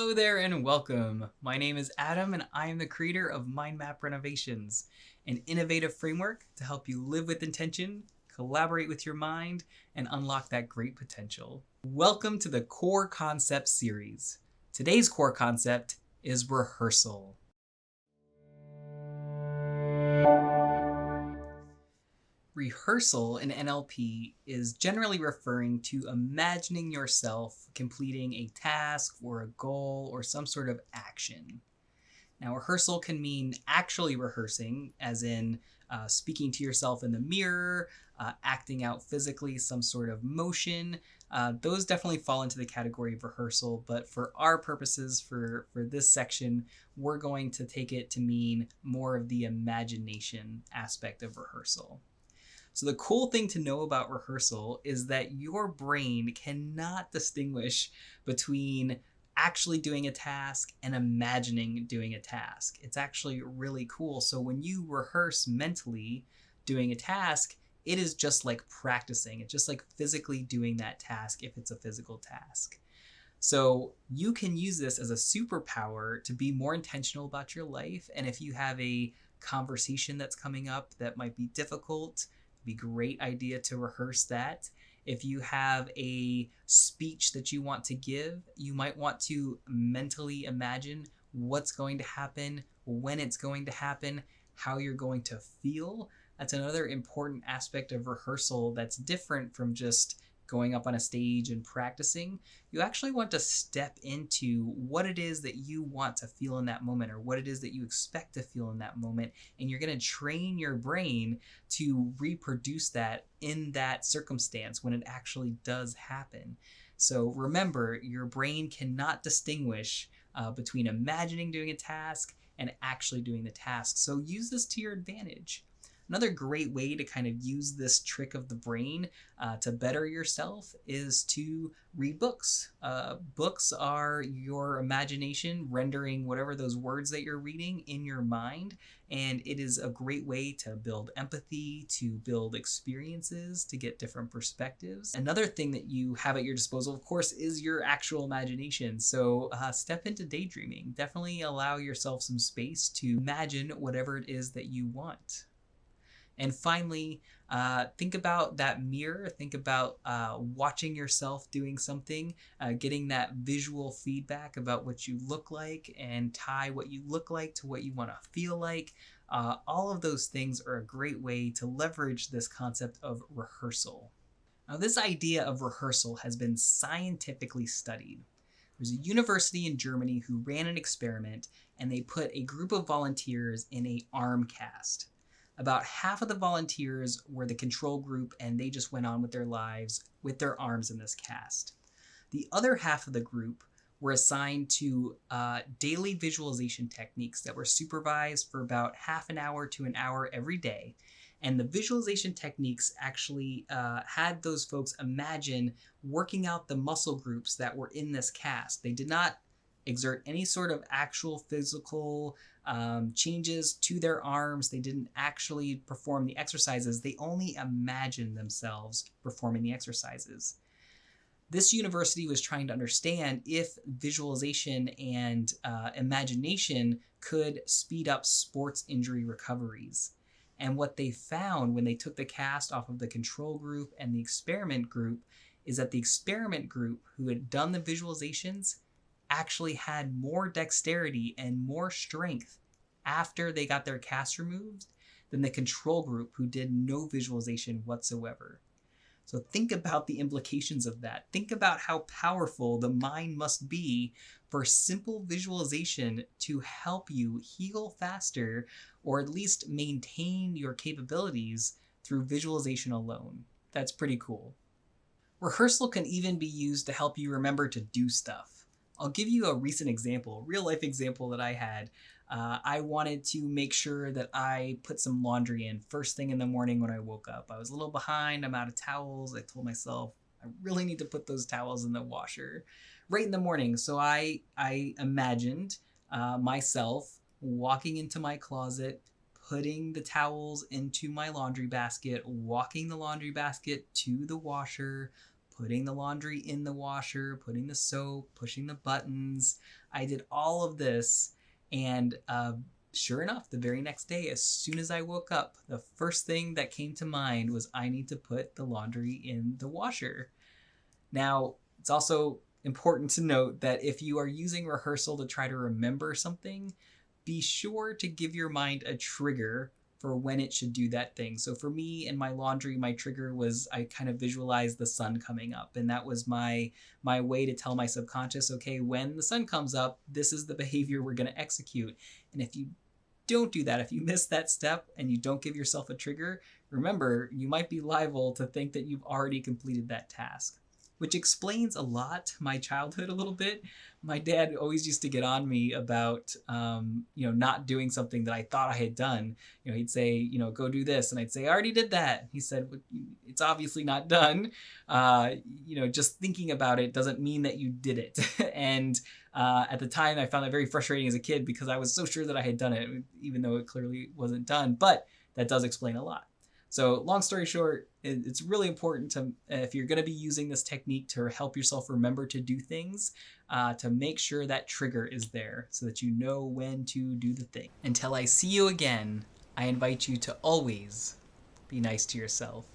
Hello there and welcome. My name is Adam and I am the creator of Mind Map Renovations, an innovative framework to help you live with intention, collaborate with your mind, and unlock that great potential. Welcome to the Core Concept series. Today's core concept is rehearsal. Rehearsal in NLP is generally referring to imagining yourself completing a task or a goal or some sort of action. Now, rehearsal can mean actually rehearsing, as in speaking to yourself in the mirror, acting out physically some sort of motion. Those definitely fall into the category of rehearsal, but for our purposes, for this section, we're going to take it to mean more of the imagination aspect of rehearsal. So the cool thing to know about rehearsal is that your brain cannot distinguish between actually doing a task and imagining doing a task. It's actually really cool. So when you rehearse mentally doing a task, it is just like practicing. It's just like physically doing that task if it's a physical task. So you can use this as a superpower to be more intentional about your life. And if you have a conversation that's coming up that might be difficult, be a great idea to rehearse that. If you have a speech that you want to give, you might want to mentally imagine what's going to happen, when it's going to happen, how you're going to feel. That's another important aspect of rehearsal that's different from just going up on a stage and practicing. You actually want to step into what it is that you want to feel in that moment or what it is that you expect to feel in that moment. And you're going to train your brain to reproduce that in that circumstance when it actually does happen. So remember, your brain cannot distinguish between imagining doing a task and actually doing the task. So use this to your advantage. Another great way to kind of use this trick of the brain to better yourself is to read books. Books are your imagination rendering whatever those words that you're reading in your mind, and it is a great way to build empathy, to build experiences, to get different perspectives. Another thing that you have at your disposal, of course, is your actual imagination. So step into daydreaming. Definitely allow yourself some space to imagine whatever it is that you want. And finally, think about that mirror. Think about watching yourself doing something, getting that visual feedback about what you look like and tie what you look like to what you want to feel like. All of those things are a great way to leverage this concept of rehearsal. Now, this idea of rehearsal has been scientifically studied. There's a university in Germany who ran an experiment and they put a group of volunteers in a arm cast. About half of the volunteers were the control group and they just went on with their lives with their arms in this cast. The other half of the group were assigned to daily visualization techniques that were supervised for about half an hour to an hour every day. And the visualization techniques actually had those folks imagine working out the muscle groups that were in this cast. They did not exert any sort of actual physical changes to their arms. They didn't actually perform the exercises. They only imagined themselves performing the exercises. This university was trying to understand if visualization and imagination could speed up sports injury recoveries. And what they found when they took the cast off of the control group and the experiment group is that the experiment group who had done the visualizations actually had more dexterity and more strength after they got their cast removed than the control group who did no visualization whatsoever. So think about the implications of that. Think about how powerful the mind must be for simple visualization to help you heal faster or at least maintain your capabilities through visualization alone. That's pretty cool. Rehearsal can even be used to help you remember to do stuff. I'll give you a recent example, a real life example that I had. I wanted to make sure that I put some laundry in first thing in the morning when I woke up. I was a little behind, I'm out of towels. I told myself I really need to put those towels in the washer right in the morning. So I imagined myself walking into my closet, putting the towels into my laundry basket, walking the laundry basket to the washer, putting the laundry in the washer, putting the soap, pushing the buttons. I did all of this, and sure enough, the very next day, as soon as I woke up, the first thing that came to mind was I need to put the laundry in the washer. Now, it's also important to note that if you are using rehearsal to try to remember something, be sure to give your mind a trigger for when it should do that thing. So for me in my laundry, my trigger was I kind of visualized the sun coming up, and that was my way to tell my subconscious, okay, when the sun comes up, this is the behavior we're going to execute. And if you don't do that, if you miss that step and you don't give yourself a trigger, remember, you might be liable to think that you've already completed that task, which explains a lot my childhood a little bit. My dad always used to get on me about, not doing something that I thought I had done. He'd say, go do this. And I'd say, I already did that. He said, well, it's obviously not done. Just thinking about it doesn't mean that you did it. And at the time, I found that very frustrating as a kid because I was so sure that I had done it, even though it clearly wasn't done. But that does explain a lot. So long story short, it's really important to, if you're going to be using this technique to help yourself remember to do things, to make sure that trigger is there so that you know when to do the thing. Until I see you again, I invite you to always be nice to yourself.